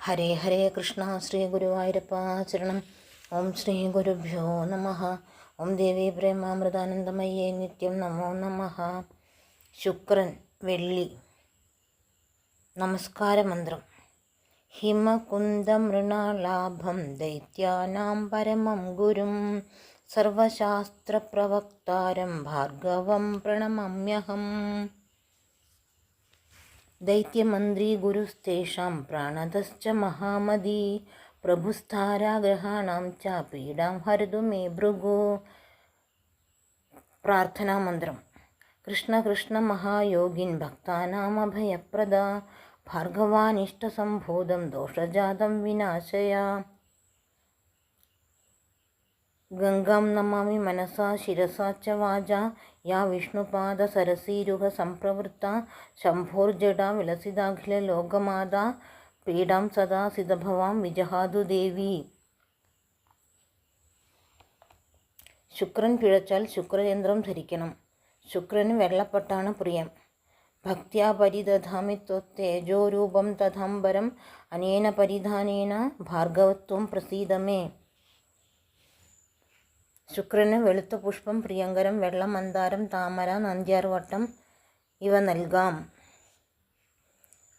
ഹരേ ഹരേ കൃഷ്ണ. ശ്രീ ഗുരുവായൂരപ്പ ചരണം. ഓം ശ്രീ ഗുരുഭ്യോ നമ. ഓം ദേവി പ്രേമാമൃതാനന്ദമയ്യേ നിത്യം നമോ നമ. ശുക്രൻ, വെള്ളി. നമസ്കാരമന്ത്രം. ഹിമകുന്ദമൃണാലാഭം ദൈത്യാനാം പരമം ഗുരും സർവശാസ്ത്രപ്രവക്താരം ഭാർഗവം പ്രണമമ്യഹം. ദൈത്യമന്ത്രി ഗുരുസ്തേഷാം പ്രാണതശ്ച മഹാമതി പ്രഭുസ്ഥാരാഗ്രഹാണാം ച പീഡാം ഹരതു മേ ഭൃഗു. പ്രാർത്ഥനാമന്ത്രം. കൃഷ്ണ കൃഷ്ണ മഹായോഗിൻ ഭക്താനാമഭയപ്രദ ഭാർഗവാനിഷ്ടസംഭൂതം ദോഷജാതം വിനാശയ. ഗംഗാം നമാമി മനസാ ശിരസാ ച വാചാ യാ വിഷ്ണുപാദസരസീരുഹസംപ്രവൃത്ത ശംഭോർജടാ വിലസിതാഖിലലോകമാതാ പീഡാം സദാ സിതഭവാം വിജഹാതു ദേവി. ശുക്രൻ പിഴച്ചാൽ ശുക്രയന്ത്രം ധരിക്കണം. ശുക്രന് വെള്ളപ്പട്ടാണ് പ്രിയം. ഭക്ത്യാ പരിദധാമി ത്വത്തേജോരൂപം തഥാംബരം അനേന പരിധാനേന ഭാർഗവത്വം പ്രസീദമേ. ശുക്രന് വെളുത്ത പുഷ്പം പ്രിയങ്കരം. വെള്ളം, മന്ദാരം, താമര, നന്ദ്യാർവട്ടം ഇവ നൽകാം.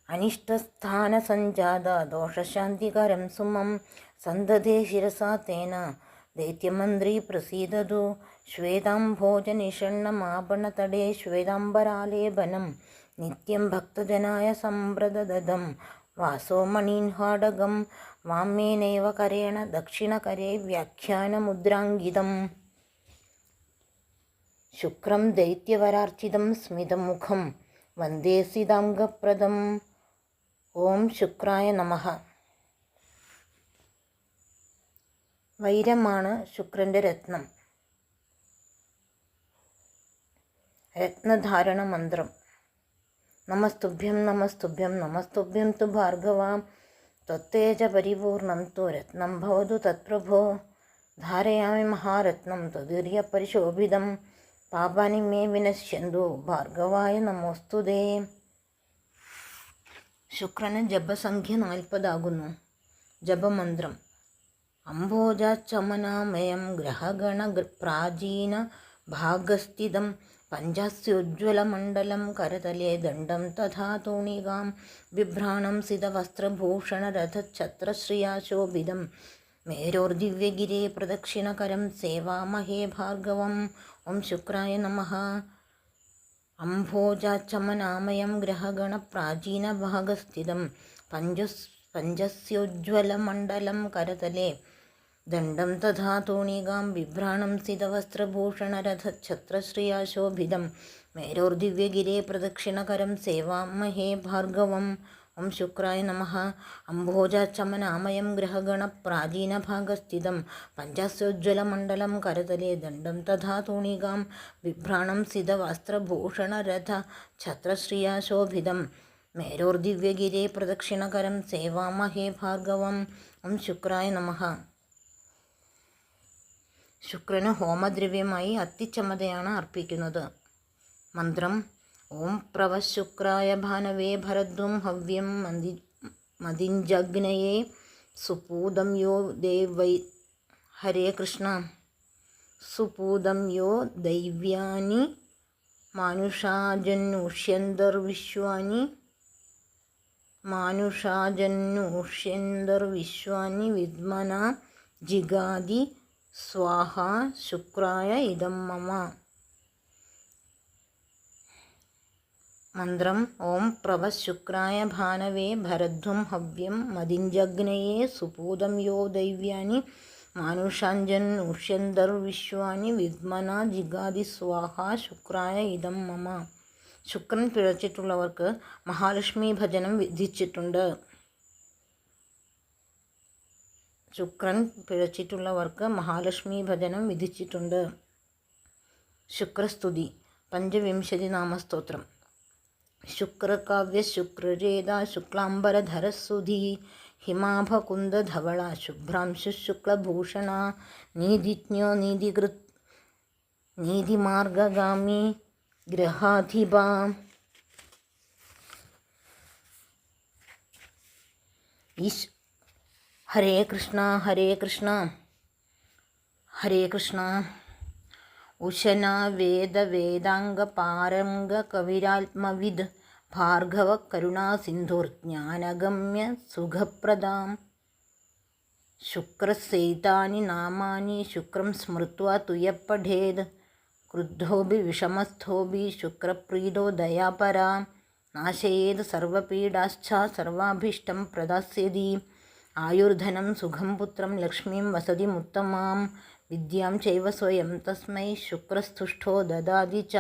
അനിഷ്ടസ്ഥാനസഞ്ജാത ദോഷശാന്തികരം സുമം സന്തതേ ശിരസാ തേന ദൈത്യമന്ത്രി പ്രസീദതു. ശ്വേതാംഭോജനിഷണ്ണമാപണതടേ ശ്വേതാംബരാലേപനം നിത്യം ഭക്തജനായ സമ്പ്രദദം വാസോ മണീൻഹാടകം വാമേനൈവ കരേണ ദക്ഷിണകരേ വ്യാഖ്യാനമുദ്രാങ്കിതം. ശുക്രം ദൈത്യവരാർച്ചിതം സ്മിതമുഖം വന്ദേ സിതാംഗപ്രദം. ഓം ശുക്രായ നമഃ. വൈരമാണ് ശുക്രൻ്റെ രത്നം. രത്നധാരണ മന്ത്രം. നമസ്തുഭ്യം നമസ്തുഭ്യം നമസ്തുഭ്യം തു ഭാർഗവ ത്വത്തേജ പരിപൂർണം തു രത്നം ഭവതു തത്പ്രഭോ. ധാരയാമി മഹാരത്നം ത്വദീര്യപരിശോഭിതം പാപാനി മേ വിനശ്യന്തു ഭാർഗവായ നമോസ്തുതേ. ശുക്രന് ജപസംഖ്യ 40 ആകുന്നു. ജപമന്ത്രം. അംഭോജാചമനാമയം ഗ്രഹഗണ പ്രാചീന ഭാഗസ്ഥിതം പഞ്ചസ്യോജ്വലമണ്ഡലം കരതലേ ദണ്ഡം തഥാ തൂണികാം ബിഭ്രാണം സിതവസ്ത്രഭൂഷണരഥഛത്രശ്രിയാശോഭിതം മേരോർദിവ്യഗിരേ പ്രദക്ഷിണകരം സേവാമഹേ ഭാർഗവം. ഓം ശുക്രായ നമഃ. അംഭോജാചമനാമയം ഗ്രഹഗണ പ്രാചീന ഭാഗസ്ഥിതം പഞ്ചസ്യോജ്വലമണ്ഡലം കരതലേ ദണ്ഡം തഥാ തൂണികാം ബിഭ്രാണം സിതവസ്ത്രഭൂഷണരഥഛത്രശ്രിയാശോഭിതം മേരോർദിവ്യഗിരേ പ്രദക്ഷിണകരം സേവാമഹേ ഭാർഗവം. ഓം ശുക്രായ നമഃ. അംഭോജാചമനാമയം ഗ്രഹഗണ പ്രാചീനഭാഗസ്ഥിതം പഞ്ചസ്യോജ്വലമണ്ഡലം കരതലേ ദണ്ഡം തഥാ തൂണികാം ബിഭ്രാണം സിതവസ്ത്രഭൂഷണരഥഛത്രശ്രിയാശോഭിതം മേരോർദിവ്യഗിരേ പ്രദക്ഷിണകരം സേവാമഹേ ഭാർഗവം. ഓം ശുക്രായ നമഃ. ശുക്രന് ഹോമദ്രവ്യമായി അത്തിച്ചമതയാണ് അർപ്പിക്കുന്നത്. മന്ത്രം. ഓം പ്രവശുക്രായ ഭാനവേ ഭരദ്വം ഹവ്യം മതിഞ്ജഗ്നയേ സുപൂതം യോ ദേവൈ. ഹരേ കൃഷ്ണ. സുപൂതം യോ ദൈവ്യാനി മാനുഷാജന്യൂഷ്യന്തർവിശ്വാനി വിദ്മനാ ജിഗാതി സ്വാഹാ ശുക്രായ ഇദം മമ. മന്ത്രം. ഓം പ്രവശുക്രായ ഭാനവേ ഭരദ്വം ഹവ്യം മതിഞ്ജഗ്നയേ സുപൂതം യോ ദൈവ്യാനി മാനുഷാജന്യൂഷ്യന്തർവിശ്വാനി വിദ്മനാ ജിഗാതി സ്വാഹാ ശുക്രായ ഇദം മമ. ശുക്രൻ പിഴച്ചിട്ടുള്ളവർക്ക് മഹാലക്ഷ്മി ഭജനം വിധിച്ചിട്ടുണ്ട്. ശുക്രൻ പിഴച്ചിട്ടുള്ളവർക്ക് മഹാലക്ഷ്മി ഭജനം വിധിച്ചിട്ടുണ്ട്. ശുക്രസ്തുതി. 25 നാമസ്തോത്രം. ശുക്രകാവ്യ ശുക്രരേത ശുക്ലാംബരധരസുധി ഹിമാഭകുന്ദധവള ശുഭ്രാംശു ശുക്ലഭൂഷണ നീതിജ്ഞോ നീതികൃത് നീതിമാർഗഗാമി ഗ്രഹാധിപ. ഹരേ കൃഷ്ണ ഹരേ കൃഷ്ണ ഹരേ കൃഷ്ണ. ഉശന വേദ വേദാംഗ പാരംഗ കവിരാത്മവിദ് ഭാർഗവ കരുണാസിന്ധുർ ജ്ഞാനഗമ്യ സുഖപ്രദാം. ശുക്രസൈതാനി നാമാനി ശുക്രം സ്മൃത്വാ തുയഃപഠേത്. ക്രുദ്ധോപി വിഷമസ്ഥോപി ശുക്രപ്രീതോ ദയാപരാ. നാശയേത് സർവപീഡാശ്ച സർവാഭീഷ്ടം പ്രദാസ്യതി. ആയുർധനം സുഖം പുത്രം ലക്ഷ്മീം വസതിമുത്തമാം. വിദ്യാം ചൈവ സ്വയം തസ്മൈ ശുക്രസ്തുഷ്ടോ ദദാതി ച.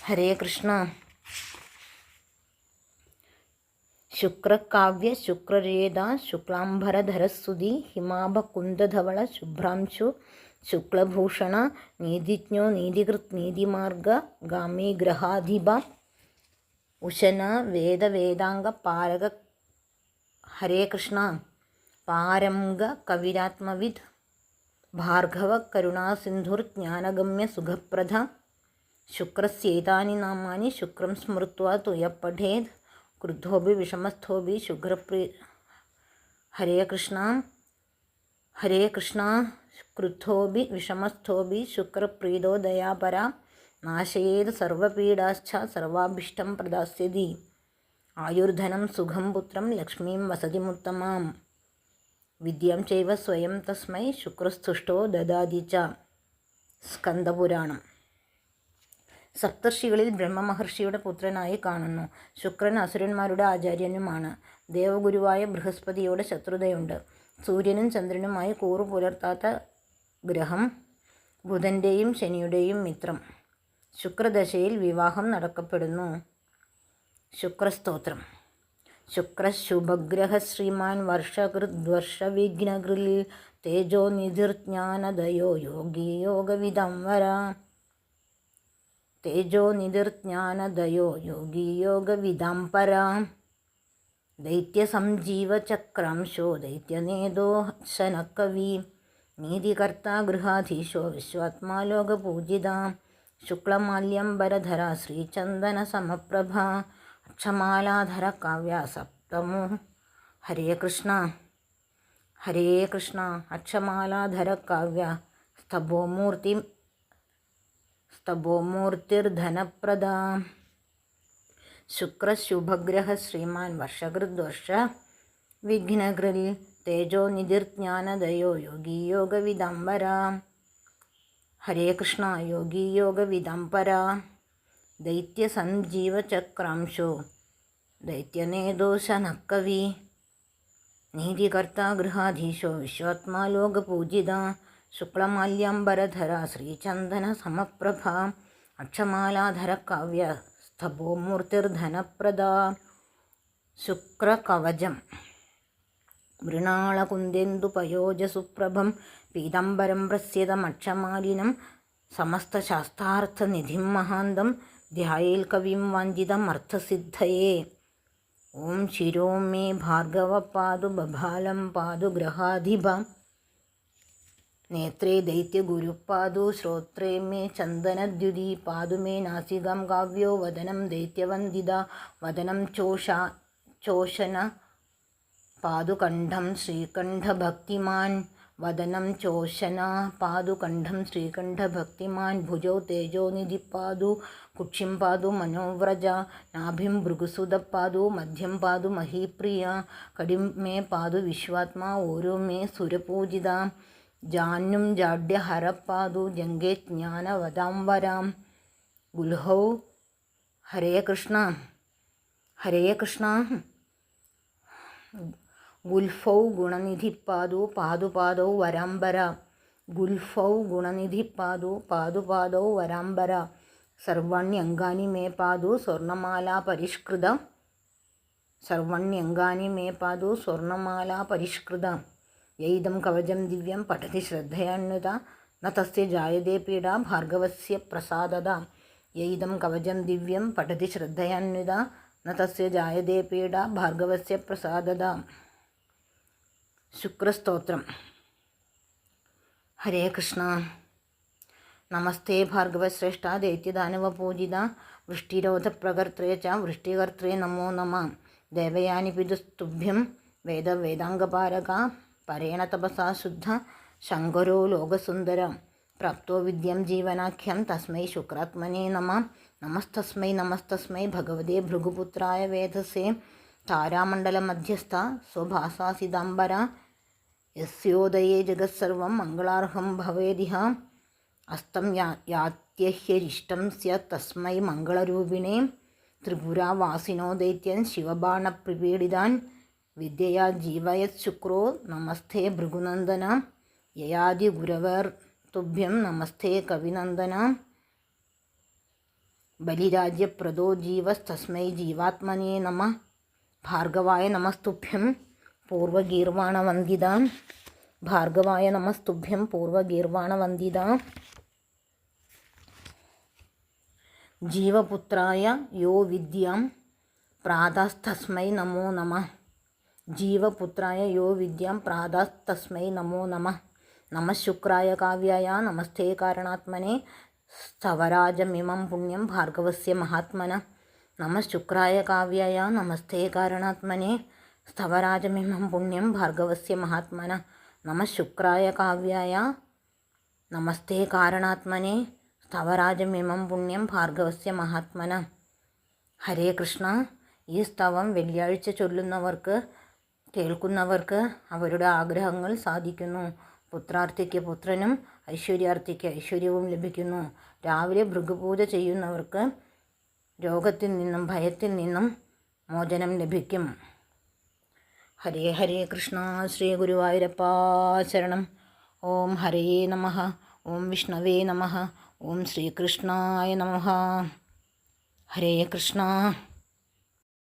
ഹരേ കൃഷ്ണ. ശുക്രകാവ്യ ശുക്രരേത ശുക്ലാംബരധരസ്സുതി ഹിമാഭകുന്ദധവള ശുഭ്രാംശു ശുക്ലഭൂഷണ നീതിജ്ഞോ നീതികൃത് നീതിമാർഗ ഗാമി ഗ്രഹാധിപ. ഉശന വേദ വേദാംഗ പാരക. ഹരേ കൃഷ്ണ. പാരംഗ കവിരാത്മവിദ് ഭാർഗവ കരുണാസിന്ധുർ ജ്ഞാനഗമ്യ സുഖപ്രദ. ശുക്രസ്യേതാനി നാമാനി ശുക്രം സ്മൃത്വാ തുയഃപഠേത്. ക്രുദ്ധോപി വിഷമസ്ഥോപി ഹരേ കൃഷ്ണ. ഹരേ കൃഷ്ണ. ക്രുദ്ധോപി വിഷമസ്ഥോപി ശുക്രപ്രീതോ ദയാപരാ. നാശയേത് സർവപീഡാശ്ച സർവാഭീഷ്ടം പ്രദാസ്യതി. ആയുർധനം സുഖം പുത്രം ലക്ഷ്മീം വസതിമുത്തമാം. വിദ്യാം ചൈവ സ്വയം തസ്മൈ ശുക്രസ്തുഷ്ടോ ദദാതി ച. സ്കന്ദപുരാണം. സപ്തർഷികളിൽ ബ്രഹ്മമഹർഷിയുടെ പുത്രനായി കാണുന്നു. ശുക്രൻ അസുരന്മാരുടെ ആചാര്യനുമാണ്. ദേവഗുരുവായ ബൃഹസ്പതിയോട് ശത്രുതയുണ്ട്. സൂര്യനും ചന്ദ്രനുമായി കൂറു പുലർത്താത്ത ഗ്രഹം. ബുധൻ്റെയും ശനിയുടെയും മിത്രം. ശുക്രദശയിൽ വിവാഹം നടക്കപ്പെടുന്നു. ശുക്രസ്തോത്രം. ശുക്രശുഭഗ്രഹ ശ്രീമാൻ വർഷകൃദ്വർഷവിഘ്നകൃൽ തേജോ നിധിർജ്ഞാനദയോ യോഗി യോഗവിദംവര. തേജോ നിധിർജ്ഞാനദയോ യോഗി യോഗവിദാംപര. ദൈത്യസഞ്ജീവചക്രാംശോ ദൈത്യനേദോ ശനകവി. നീതികർത്താ ഗൃഹാധീശോ വിശ്വാത്മാ ലോകപൂജിത. ശുക്ലമാല്യംബരധര ശ്രീചന്ദനസമപ്രഭ. അക്ഷമാലാധര കാവ്യ സപ്തമോ. ഹരേ കൃഷ്ണ. ഹരേ കൃഷ്ണ. അക്ഷമാലാധര കാവ്യ സ്തഭോമൂർത്തിർധനപ്രദ. ശുക്രശുഭഗ്രഹ ശ്രീമാൻ വർഷകൃദ്വർഷ വിഘ്നകൃൽ തേജോ നിധിർജ്ഞാനദയോ യോഗി യോഗവിദംബര. ഹരേ കൃഷ്ണ. യോഗി യോഗവിദംപര. ദൈത്യസഞ്ജീവചക്രാംശോ ദൈത്യനേദോ ശനകവി. നീതികർത്താ ഗൃഹാധീശോ വിശ്വാത്മാ ലോകപൂജിത. ശുക്ലമാല്യംബരധര ശ്രീചന്ദനസമപ്രഭ. അക്ഷമാലാധര കാവ്യ സ്തഭോമൂർത്തിർധനപ്രദ. ശുക്രകവചം. മൃണാളകുന്ദേന്ദുപയോജസുപ്രഭം പീതാംബരം പ്രസ്യതമക്ഷമാലിനം സമസ്തശാസ്ത്രാർത്ഥനിധിം മഹാന്തം ധ്യായേൽ കവിം വാഞ്ചിതമർത്ഥസിദ്ധയേ. ഓം ശിരോ may Bhargava പാതു ബഭാലം പാതു ഗ്രഹാധിപ. നേത്രേ ദൈത്യഗുരുപാദു ശ്രോത്രേ may ചന്ദനദ്യുതി. പാതു may നാസികാം കാവ്യോ വദനം ദൈത്യവന്ദിത. വദനം ചോഷന പാതുകണ്ഠം ശ്രീകണ്ഠഭക്തിമാൻ. വദനം ചോഷന പാതുകണ്ഠം ശ്രീകണ്ഠഭക്തിമാൻ. ഭുജോ തേജോനിധി പാതു കുക്ഷിം പാതു മനോവ്രജ. നാഭിം ഭൃഗുസുതപാതു മധ്യം പാതു മഹീപ്രിയ. കടിം may പാതു വിശ്വാത്മാ ഓരോ മേ സുരപൂജിത. ജാനും ജാഡ്യഹരപ്പാതു ജംഗേ ജ്ഞാനവദാംബരാം. ഗുൽഹൗ. ഹരേ കൃഷ്ണ. ഹരേ കൃഷ്ണ. ഗുൽഫൗ ഗുണനിധിപ്പാതു പാദുപാദൗ വരാംബര. ഗുൽഫൗ ഗുണനിധിപ്പാതു പാദുപാദൗ വരാംബര. സർവാണ്യംഗാനി മേ പാതു സ്വർണമാലാ പരിഷ്കൃത. സർവാണ്യംഗാനി മേ പാതു സ്വർണമാലാ പരിഷ്കൃത. യൈദം കവചം ദിവ്യം പഠതി ശ്രദ്ധയാന്വിത. ന തസ്യ ജായതേ പീഡാ ഭാർഗവസ്യ പ്രസാദത. യൈദം കവചം ദിവ്യം പഠതി ശ്രദ്ധയാന്വിത. ന തസ്യ ജായതേ പീഡാ ഭാർഗവസ്യ പ്രസാദത. ശുക്രസ്തോത്രം. ഹരേ കൃഷ്ണ. നമസ്തേ ഭാർഗവശ്രേഷ്ഠ ദൈത്യദാനവപൂജിത. വൃഷ്ടിരോധപ്രകർത്രേ ച വൃഷ്ടികർത്രേ നമോ നമ. ദേവയാനി പിതുസ്തുഭ്യം വേദവേദാംഗപാരക പരേണ തപസാ ശുദ്ധ ശങ്കരോ ലോകസുന്ദര പ്രാപ്തോ വിദ്യം ജീവനാഖ്യം തസ്മൈ ശുക്രാത്മനേ നമഃ. നമസ്തസ്മൈ നമസ്തസ്മൈ ഭഗവതേ ഭൃഗുപുത്രായ വേദസേ താരാമണ്ഡലമധ്യസ്ഥ സ്വഭാസാസിതാംബര യസ്യോദയേ ജഗത്സർവം മംഗളാർഹം ഭവേദിഹ. അസ്തം യാത്യഹ്യരിഷ്ടം സ്യാത് തസ്മൈ മംഗളരൂപിണേ ത്രിപുരാവാസിനോ ദൈത്യൻ ശിവബാണപ്രപീഡിതാൻ വിദ്യയാ ജീവയത് ശുക്രോ നമസ്തേ ഭൃഗുനന്ദന യയാദി ഗുരവർ തുഭ്യം നമസ്തേ കവിനന്ദന ബലിരാജ്യപ്രദോ ജീവസ്തസ്മൈ ജീവാത്മനേ നമഃ. ഭാർഗവായ നമസ്തുഭ്യം പൂർവഗീർവാണവന്ദിത ഭാർഗവായ നമസ്തുഭ്യം പൂർവഗീർവാണവന്ദിത ജീവപുത്രായ യോ വിദ്യാം പ്രാതസ്തസ്മൈ നമോ നമഃ. ജീവപുത്രായ യോ വിദ്യാം പ്രാതസ്തസ്മൈ നമോ നമഃ. നമഃ ശുക്രായ കാവ്യായ നമസ്തേ കാരണാത്മനെ സ്ഥവരാജമിമം പുണ്യം ഭാർഗവസ്യ മഹാത്മന. നമഃ ശുക്രായ കാവ്യായ നമസ്തേ കാരണാത്മനെ സ്ഥവരാജമിമം പുണ്യം ഭാർഗവസ്യ മഹാത്മന. നമഃ ശുക്രായ കാവ്യായ നമസ്തേ കാരണാത്മനെ സ്തവരാജമിമം പുണ്യം ഭാർഗവസ്യ മഹാത്മന. ഹരേ കൃഷ്ണ. ഈ സ്തവം വെള്ളിയാഴ്ച ചൊല്ലുന്നവർക്ക് കേൾക്കുന്നവർക്ക് അവരുടെ ആഗ്രഹങ്ങൾ സാധിക്കുന്നു. പുത്രാർത്ഥിക്ക് പുത്രനും ഐശ്വര്യാർത്ഥിക്ക് ഐശ്വര്യവും ലഭിക്കുന്നു. രാവിലെ ഭൃഗുപൂജ ചെയ്യുന്നവർക്ക് രോഗത്തിൽ നിന്നും ഭയത്തിൽ നിന്നും മോചനം ലഭിക്കും. ഹരേ ഹരേ കൃഷ്ണ. ശ്രീ ഗുരുവായൂരപ്പ ശരണം. ഓം ഹരേ നമഃ. ഓം വിഷ്ണവേ നമഃ. ഓം ശ്രീകൃഷ്ണായ നമഃ. ഹരേ കൃഷ്ണ.